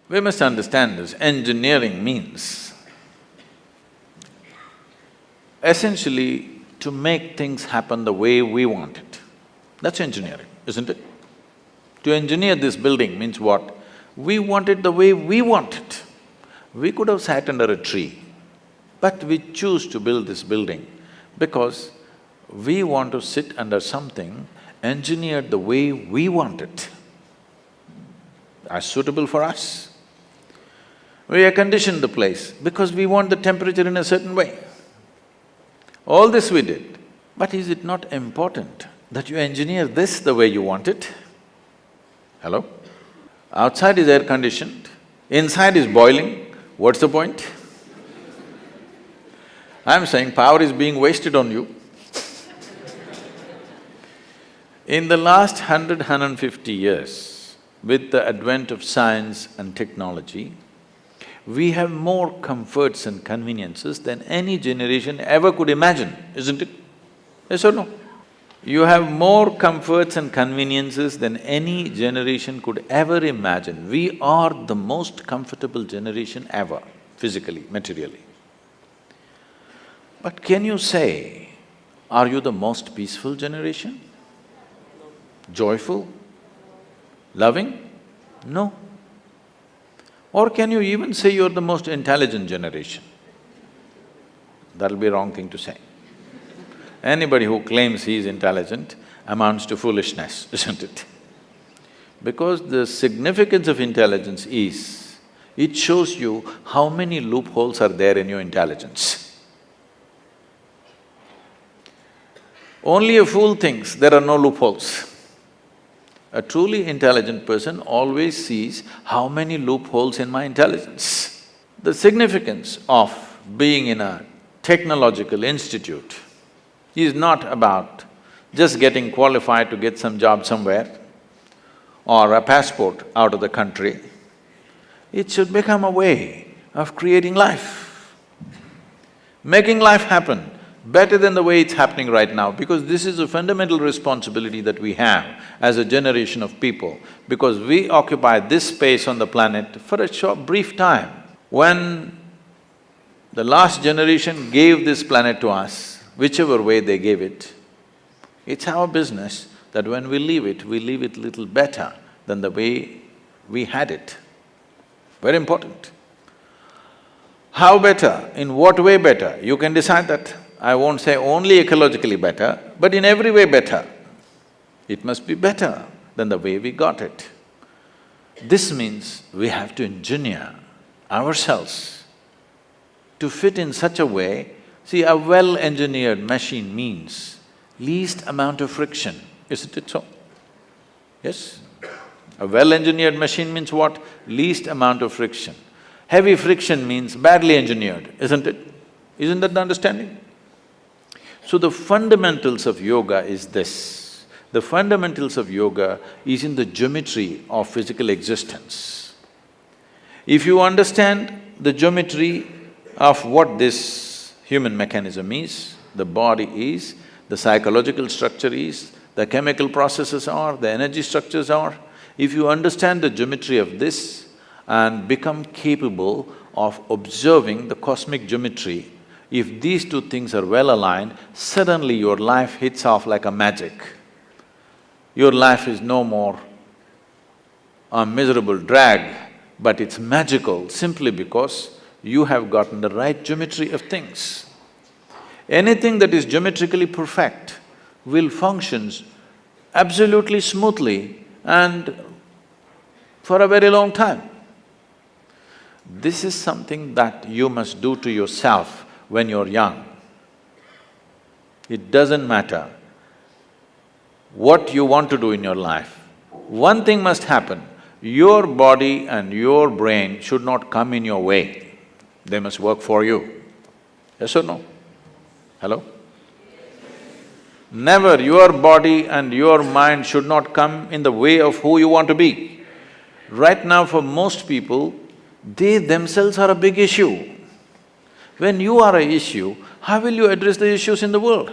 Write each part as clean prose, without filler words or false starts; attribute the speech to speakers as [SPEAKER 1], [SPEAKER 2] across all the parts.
[SPEAKER 1] We must understand this, engineering means essentially to make things happen the way we want it. That's engineering, isn't it? To engineer this building means what? We want it the way we want it. We could have sat under a tree, but we choose to build this building because we want to sit under something engineered the way we want it, as suitable for us. We have conditioned the place because we want the temperature in a certain way. All this we did, but is it not important that you engineer this the way you want it? Hello? Outside is air-conditioned, inside is boiling, what's the point? I'm saying power is being wasted on you. In the last 150 years, with the advent of science and technology, we have more comforts and conveniences than any generation ever could imagine, isn't it? Yes or no? You have more comforts and conveniences than any generation could ever imagine. We are the most comfortable generation ever, physically, materially. But can you say, are you the most peaceful generation? Joyful? Loving? No. Or can you even say you're the most intelligent generation? That'll be a wrong thing to say. Anybody who claims he is intelligent amounts to foolishness, isn't it? Because the significance of intelligence is, it shows you how many loopholes are there in your intelligence. Only a fool thinks there are no loopholes. A truly intelligent person always sees how many loopholes in my intelligence. The significance of being in a technological institute is not about just getting qualified to get some job somewhere or a passport out of the country. It should become a way of creating life, making life happen better than the way it's happening right now, because this is a fundamental responsibility that we have as a generation of people, because we occupy this space on the planet for a short, brief time. When the last generation gave this planet to us, whichever way they gave it, it's our business that when we leave it little better than the way we had it. Very important. How better? In what way better? You can decide that. I won't say only ecologically better, but in every way better. It must be better than the way we got it. This means we have to engineer ourselves to fit in such a way. See, a well-engineered machine means least amount of friction, isn't it so? Yes? A well-engineered machine means what? Least amount of friction. Heavy friction means badly engineered, isn't it? Isn't that the understanding? So the fundamentals of yoga is this. The fundamentals of yoga is in the geometry of physical existence. If you understand the geometry of what this human mechanism is, the body is, the psychological structure is, the chemical processes are, the energy structures are, if you understand the geometry of this and become capable of observing the cosmic geometry, if these two things are well aligned, suddenly your life hits off like a magic. Your life is no more a miserable drag, but it's magical simply because you have gotten the right geometry of things. Anything that is geometrically perfect will function absolutely smoothly and for a very long time. This is something that you must do to yourself when you're young. It doesn't matter what you want to do in your life. One thing must happen, your body and your brain should not come in your way. They must work for you. Yes or no? Hello? Never your body and your mind should not come in the way of who you want to be. Right now for most people, they themselves are a big issue. When you are an issue, how will you address the issues in the world?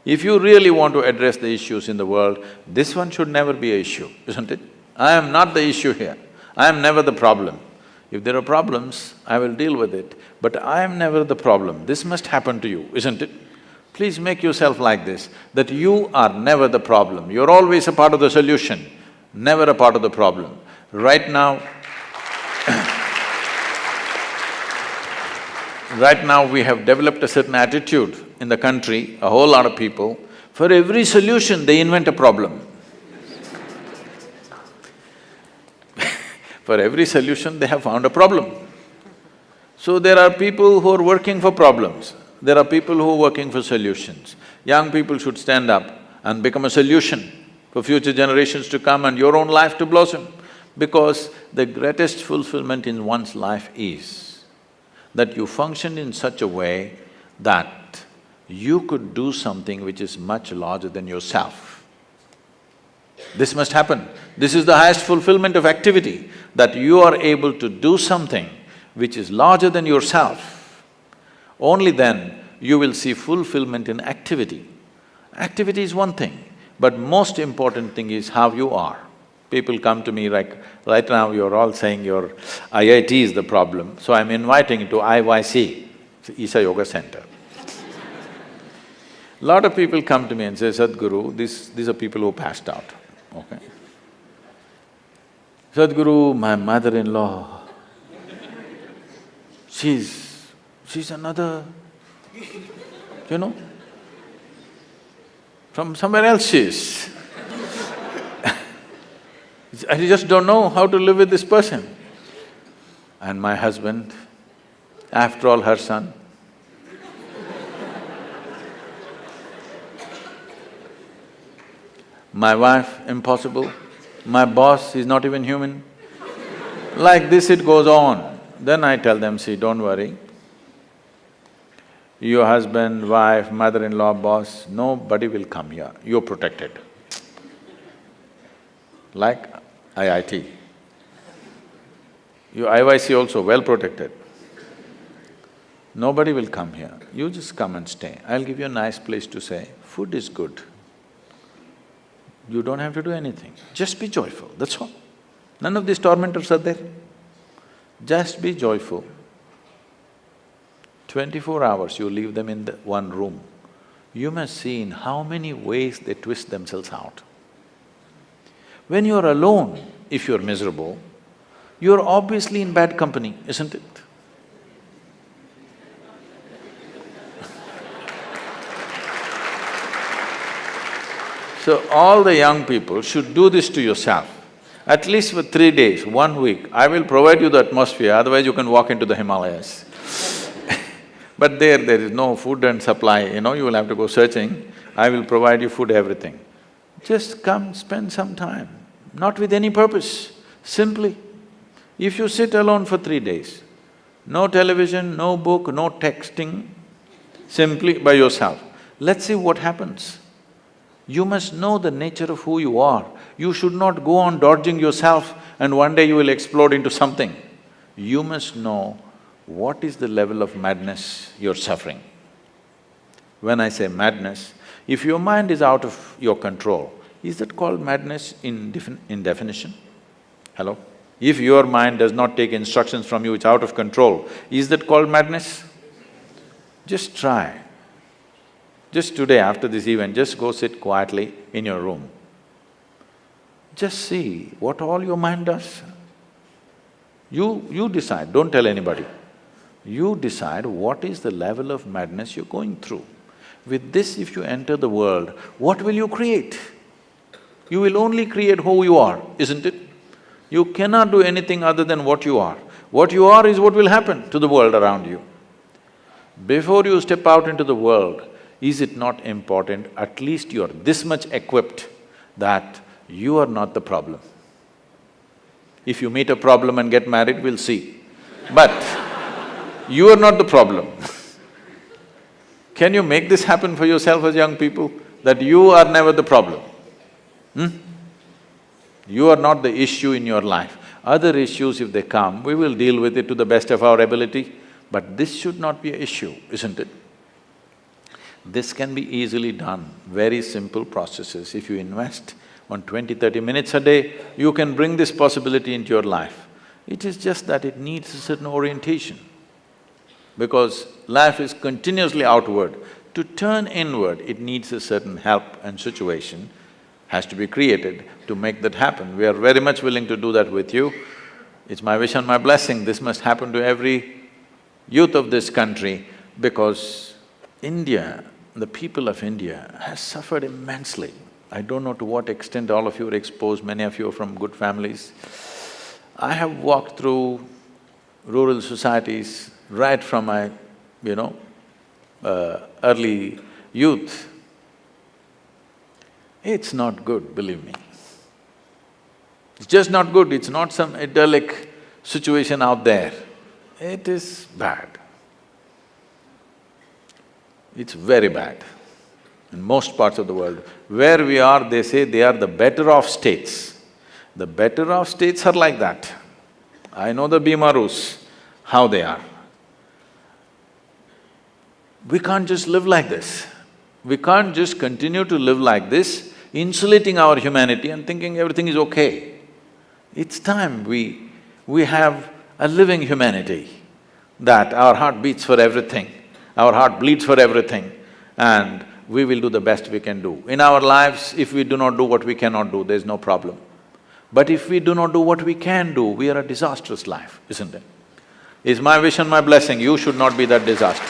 [SPEAKER 1] If you really want to address the issues in the world, this one should never be an issue, isn't it? I am not the issue here. I am never the problem. If there are problems, I will deal with it, but I am never the problem. This must happen to you, isn't it? Please make yourself like this, that you are never the problem. You're always a part of the solution, never a part of the problem. Right now, right now we have developed a certain attitude in the country, a whole lot of people, for every solution they invent a problem. For every solution they have found a problem. So there are people who are working for problems, there are people who are working for solutions. Young people should stand up and become a solution for future generations to come and your own life to blossom. Because the greatest fulfillment in one's life is that you function in such a way that you could do something which is much larger than yourself. This must happen. This is the highest fulfillment of activity, that you are able to do something which is larger than yourself. Only then you will see fulfillment in activity. Activity is one thing, but most important thing is how you are. People come to me like, right now you're all saying your IIT is the problem, so I'm inviting you to IYC, Isha Yoga Center. Lot of people come to me and say, Sadhguru, these are people who passed out, okay? Sadhguru, my mother-in-law, she's another, you know, from somewhere else she is. I just don't know how to live with this person. And my husband, after all, her son. My wife, impossible. My boss, he's not even human. Like this it goes on. Then I tell them, see, don't worry. Your husband, wife, mother-in-law, boss, nobody will come here, you're protected. Like IIT. Your IYC also well protected. Nobody will come here, you just come and stay. I'll give you a nice place to stay, food is good. You don't have to do anything, just be joyful, that's all. None of these tormentors are there. Just be joyful. 24 hours you leave them in the one room, you must see in how many ways they twist themselves out. When you're alone, if you're miserable, you're obviously in bad company, isn't it? So all the young people should do this to yourself. At least for 3 days, 1 week, I will provide you the atmosphere, otherwise you can walk into the Himalayas. But there is no food and supply, you know, you will have to go searching. I will provide you food, everything. Just come, spend some time, not with any purpose, simply. If you sit alone for 3 days, no television, no book, no texting, simply by yourself, let's see what happens. You must know the nature of who you are. You should not go on dodging yourself and one day you will explode into something. You must know what is the level of madness you're suffering. When I say madness, if your mind is out of your control, is that called madness in definition? Hello? If your mind does not take instructions from you, it's out of control, is that called madness? Just try. Just today after this event, just go sit quietly in your room. Just see what all your mind does. You decide, don't tell anybody. You decide what is the level of madness you're going through. With this, if you enter the world, what will you create? You will only create who you are, isn't it? You cannot do anything other than what you are. What you are is what will happen to the world around you. Before you step out into the world, is it not important, at least you're this much equipped that you are not the problem. If you meet a problem and get married, we'll see. But you are not the problem. Can you make this happen for yourself as young people, that you are never the problem? You are not the issue in your life. Other issues, if they come, we will deal with it to the best of our ability, but this should not be an issue, isn't it? This can be easily done, very simple processes. If you invest on 20, 30 minutes a day, you can bring this possibility into your life. It is just that it needs a certain orientation. Because life is continuously outward. To turn inward, it needs a certain help and situation has to be created to make that happen. We are very much willing to do that with you. It's my wish and my blessing, this must happen to every youth of this country because India, the people of India has suffered immensely. I don't know to what extent all of you are exposed, many of you are from good families. I have walked through rural societies right from my, early youth. It's not good, believe me. It's just not good, it's not some idyllic situation out there. It is bad. It's very bad in most parts of the world. Where we are, they say they are the better off states. The better off states are like that. I know the Bimarus, how they are. We can't just live like this. We can't just continue to live like this, insulating our humanity and thinking everything is okay. It's time we have a living humanity, that our heart beats for everything, our heart bleeds for everything, and we will do the best we can do. In our lives, if we do not do what we cannot do, there's no problem. But if we do not do what we can do, we are a disastrous life, isn't it? It's my wish and my blessing, you should not be that disaster.